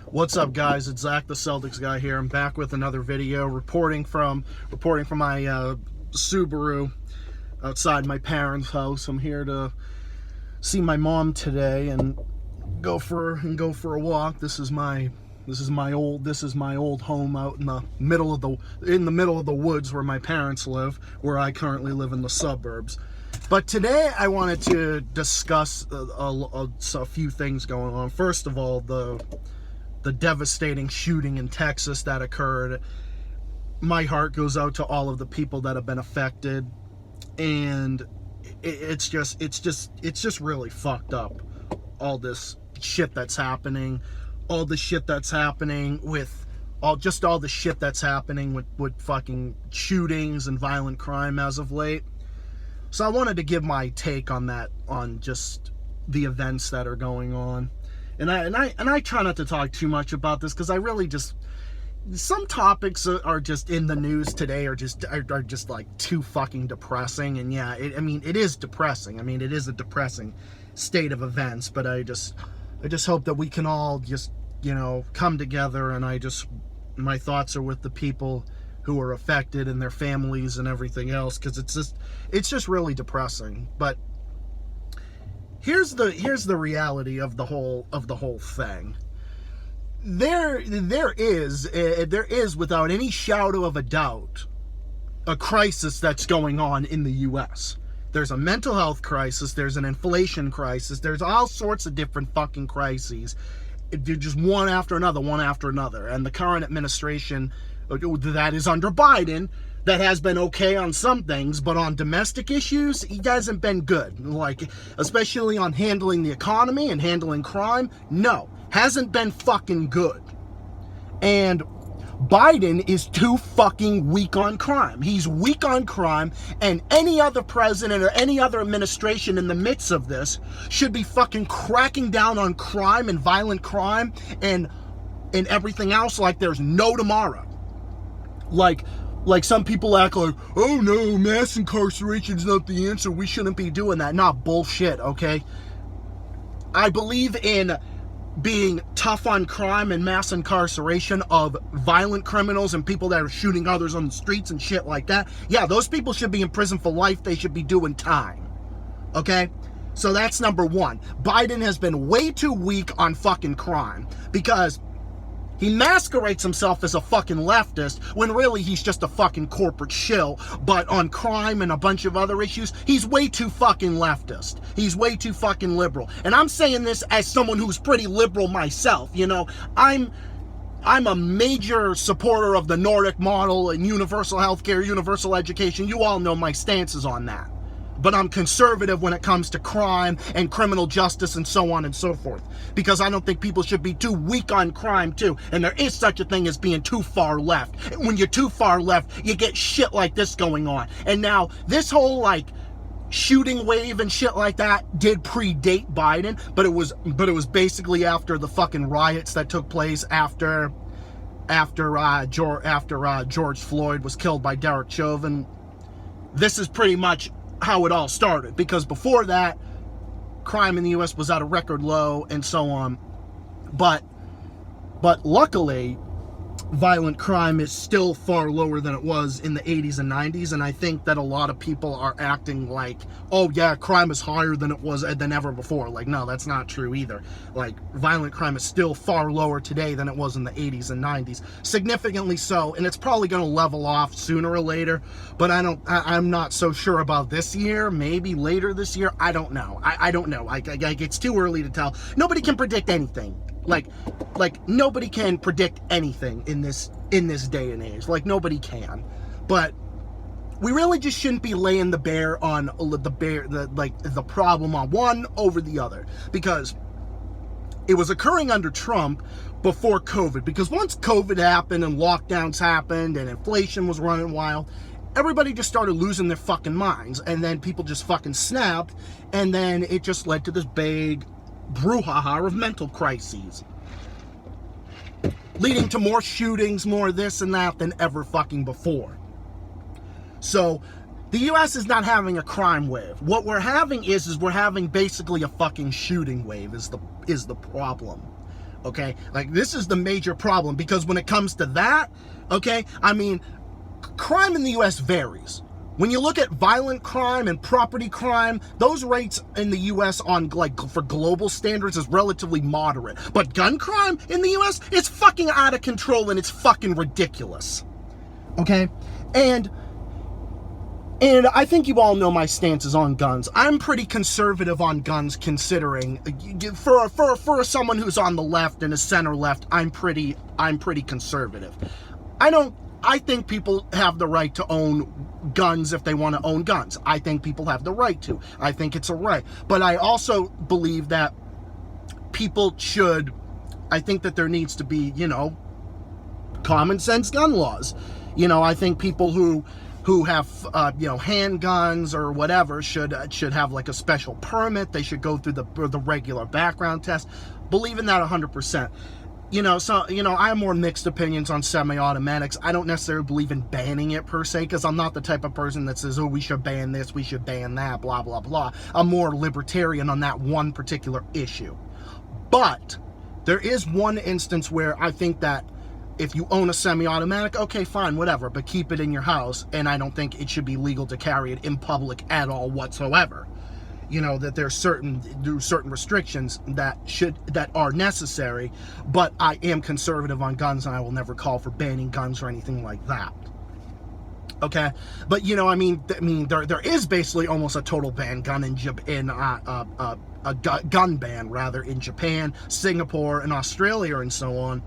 What's up, guys? It's Zach, the Celtics guy here. I'm back with another video, reporting from my Subaru outside my parents' house. I'm here to see my mom today and go for a walk. This is my old home out in the middle of the woods where my parents live, where I currently live in the suburbs. But today I wanted to discuss a few things going on. First of all, the devastating shooting in Texas that occurred. My heart goes out to all of the people that have been affected, and it's just really fucked up. All this shit that's happening, all the shit that's happening with all the shit that's happening with fucking shootings and violent crime as of late. So I wanted to give my take on that, on just the events that are going on. And I try not to talk too much about this, because I really just, some topics are just in the news today are just like too fucking depressing. And yeah, it is depressing. It is a depressing state of events, but I just hope that we can all just, come together, and my thoughts are with the people who are affected and their families and everything else, because it's just really depressing. But here's the reality of the whole thing. There is without any shadow of a doubt a crisis that's going on in the US. There's a mental health crisis, there's an inflation crisis, there's all sorts of different fucking crises. Just one after another. And the current administration that is under Biden, that has been okay on some things, but on domestic issues, he hasn't been good. Like, especially on handling the economy and handling crime, no, hasn't been fucking good. And Biden is too fucking weak on crime. He's weak on crime, and any other president or any other administration in the midst of this should be fucking cracking down on crime and violent crime and everything else like there's no tomorrow. Like some people act like, oh no, mass incarceration is not the answer, we shouldn't be doing that. Nah, bullshit, okay? I believe in being tough on crime and mass incarceration of violent criminals and people that are shooting others on the streets and shit like that. Yeah, those people should be in prison for life. They should be doing time, okay? So that's number one. Biden has been way too weak on fucking crime, because he masquerades himself as a fucking leftist when really he's just a fucking corporate shill. But on crime and a bunch of other issues, he's way too fucking leftist. He's way too fucking liberal. And I'm saying this as someone who's pretty liberal myself. I'm a major supporter of the Nordic model and universal healthcare, universal education. You all know my stances on that. But I'm conservative when it comes to crime and criminal justice and so on and so forth, because I don't think people should be too weak on crime too. And there is such a thing as being too far left. When you're too far left, you get shit like this going on. And now this whole shooting wave and shit like that did predate Biden, but it was basically after the fucking riots that took place after George Floyd was killed by Derek Chauvin. This is pretty much how it all started, because before that, crime in the US was at a record low and so on. But luckily, violent crime is still far lower than it was in the 80s and 90s, and I think that a lot of people are acting like, oh yeah, crime is higher than it was than ever before. Like, no, that's not true either. Like, violent crime is still far lower today than it was in the 80s and 90s, significantly so, and it's probably going to level off sooner or later. But I'm not so sure about this year. Maybe later this year. I don't know. I don't know. It's too early to tell. Nobody can predict anything. Like nobody can predict anything in this day and age. Like, nobody can. But we really just shouldn't be laying the problem on one over the other, because it was occurring under Trump before COVID. Because once COVID happened and lockdowns happened and inflation was running wild, everybody just started losing their fucking minds, and then people just fucking snapped, and then it just led to this big brouhaha of mental crises, leading to more shootings, more this and that than ever fucking before. So the US is not having a crime wave. What we're having is we're having basically a fucking shooting wave is the problem. okay? Like, this is the major problem, because when it comes to that, okay, I mean, crime in the U.S. varies. When you look at violent crime and property crime, those rates in the U.S. on, like, for global standards is relatively moderate. But gun crime in the U.S., it's fucking out of control and it's fucking ridiculous. Okay? And I think you all know my stances on guns. I'm pretty conservative on guns, considering for someone who's on the left and a center left, I'm pretty conservative. I think people have the right to own guns if they want to own guns. I think people have the right to. I think it's a right. But I also believe that I think that there needs to be, common sense gun laws. I think people who have, handguns or whatever should have like a special permit. They should go through the regular background test. Believe in that 100%. I have more mixed opinions on semi-automatics. I don't necessarily believe in banning it per se, because I'm not the type of person that says, oh, we should ban this, we should ban that, blah, blah, blah. I'm more libertarian on that one particular issue. But there is one instance where I think that if you own a semi-automatic, okay, fine, whatever, but keep it in your house, and I don't think it should be legal to carry it in public at all whatsoever. That there's certain restrictions that are necessary, but I am conservative on guns, and I will never call for banning guns or anything like that. Okay, but there is basically almost a total ban gun a gun ban rather in Japan, Singapore, and Australia, and so on.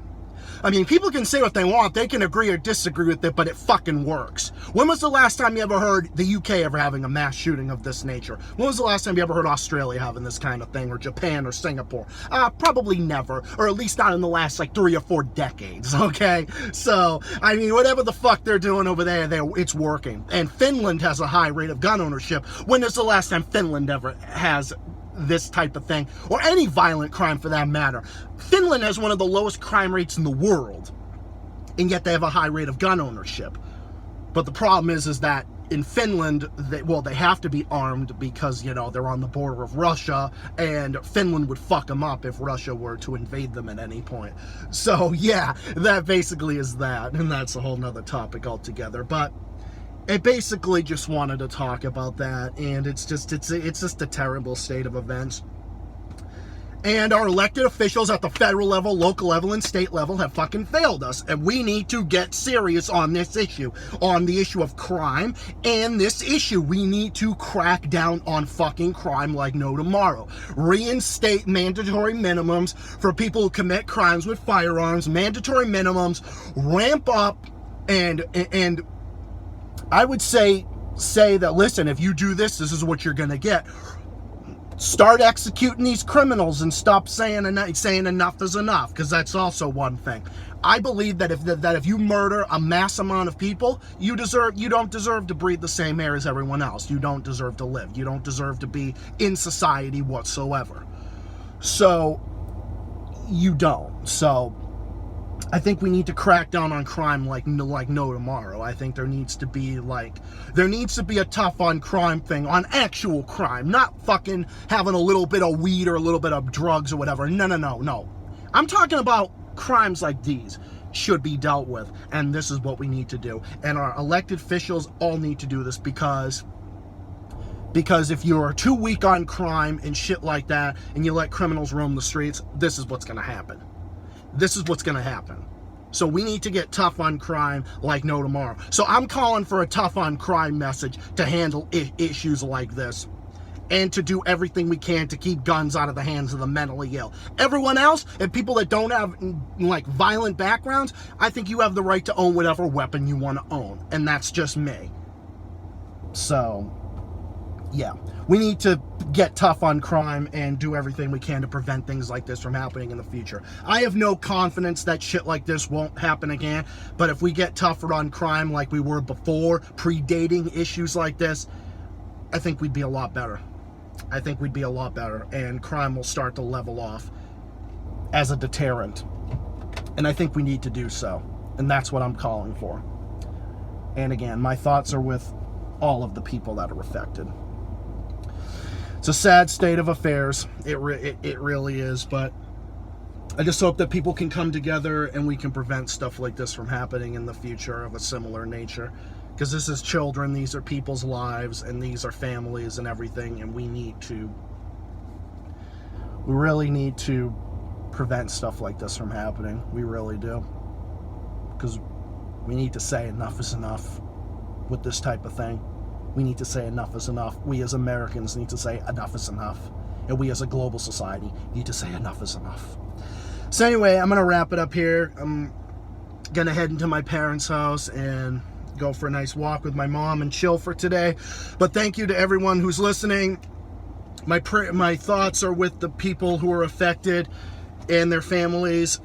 I mean, people can say what they want, they can agree or disagree with it, but it fucking works. When was the last time you ever heard the UK ever having a mass shooting of this nature? When was the last time you ever heard Australia having this kind of thing, or Japan, or Singapore? Probably never, or at least not in the last, 3 or 4 decades, okay? So, I mean, whatever the fuck they're doing over there, it's working. And Finland has a high rate of gun ownership. When is the last time Finland ever has this type of thing, or any violent crime for that matter? Finland has one of the lowest crime rates in the world, and yet they have a high rate of gun ownership. But the problem is that in Finland, they have to be armed because, they're on the border of Russia, and Finland would fuck them up if Russia were to invade them at any point. So yeah, that basically is that, and that's a whole nother topic altogether. But I basically just wanted to talk about that, and it's just a terrible state of events. And our elected officials at the federal level, local level, and state level have fucking failed us, and we need to get serious on this issue, on the issue of crime, and this issue, we need to crack down on fucking crime like no tomorrow. Reinstate mandatory minimums for people who commit crimes with firearms, mandatory minimums, ramp up, and I would say that, listen, if you do this, this is what you're gonna get. Start executing these criminals and stop saying enough is enough, because that's also one thing. I believe that if you murder a mass amount of people, you don't deserve to breathe the same air as everyone else. You don't deserve to live. You don't deserve to be in society whatsoever. So you don't. So I think we need to crack down on crime like no tomorrow. I think there needs to be a tough on crime thing, on actual crime, not fucking having a little bit of weed or a little bit of drugs or whatever. No. I'm talking about crimes like these should be dealt with, and this is what we need to do. And our elected officials all need to do this, because if you're too weak on crime and shit like that, and you let criminals roam the streets, this is what's going to happen. This is what's going to happen. So we need to get tough on crime like no tomorrow. So I'm calling for a tough on crime message to handle issues like this, and to do everything we can to keep guns out of the hands of the mentally ill. Everyone else, and people that don't have violent backgrounds, I think you have the right to own whatever weapon you want to own, and that's just me. So yeah, we need to get tough on crime and do everything we can to prevent things like this from happening in the future. I have no confidence that shit like this won't happen again, but if we get tougher on crime like we were before, predating issues like this, I think we'd be a lot better. And crime will start to level off as a deterrent. And I think we need to do so. And that's what I'm calling for. And again, my thoughts are with all of the people that are affected. It's a sad state of affairs. It really is, but I just hope that people can come together and we can prevent stuff like this from happening in the future of a similar nature. Because this is children, these are people's lives, and these are families and everything, and we really need to prevent stuff like this from happening. We really do. Because we need to say enough is enough with this type of thing. We need to say enough is enough. We as Americans need to say enough is enough. And we as a global society need to say enough is enough. So anyway, I'm going to wrap it up here. I'm going to head into my parents' house and go for a nice walk with my mom and chill for today. But thank you to everyone who's listening. My thoughts are with the people who are affected and their families.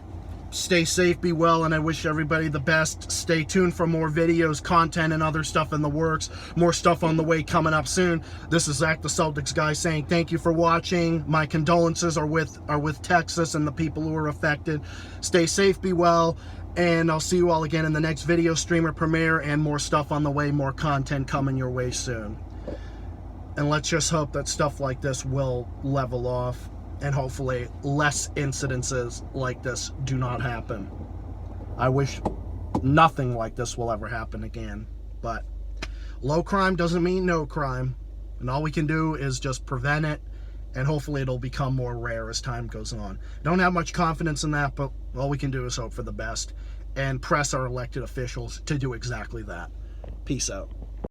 Stay safe, be well, and I wish everybody the best. Stay tuned for more videos, content, and other stuff in the works. More stuff on the way coming up soon. This is Zach the Celtics guy saying thank you for watching. My condolences are with Texas and the people who are affected. Stay safe, be well, and I'll see you all again in the next video streamer premiere, and more stuff on the way, more content coming your way soon. And let's just hope that stuff like this will level off, and hopefully less incidences like this do not happen. I wish nothing like this will ever happen again, but low crime doesn't mean no crime, and all we can do is just prevent it, and hopefully it'll become more rare as time goes on. Don't have much confidence in that, but all we can do is hope for the best and press our elected officials to do exactly that. Peace out.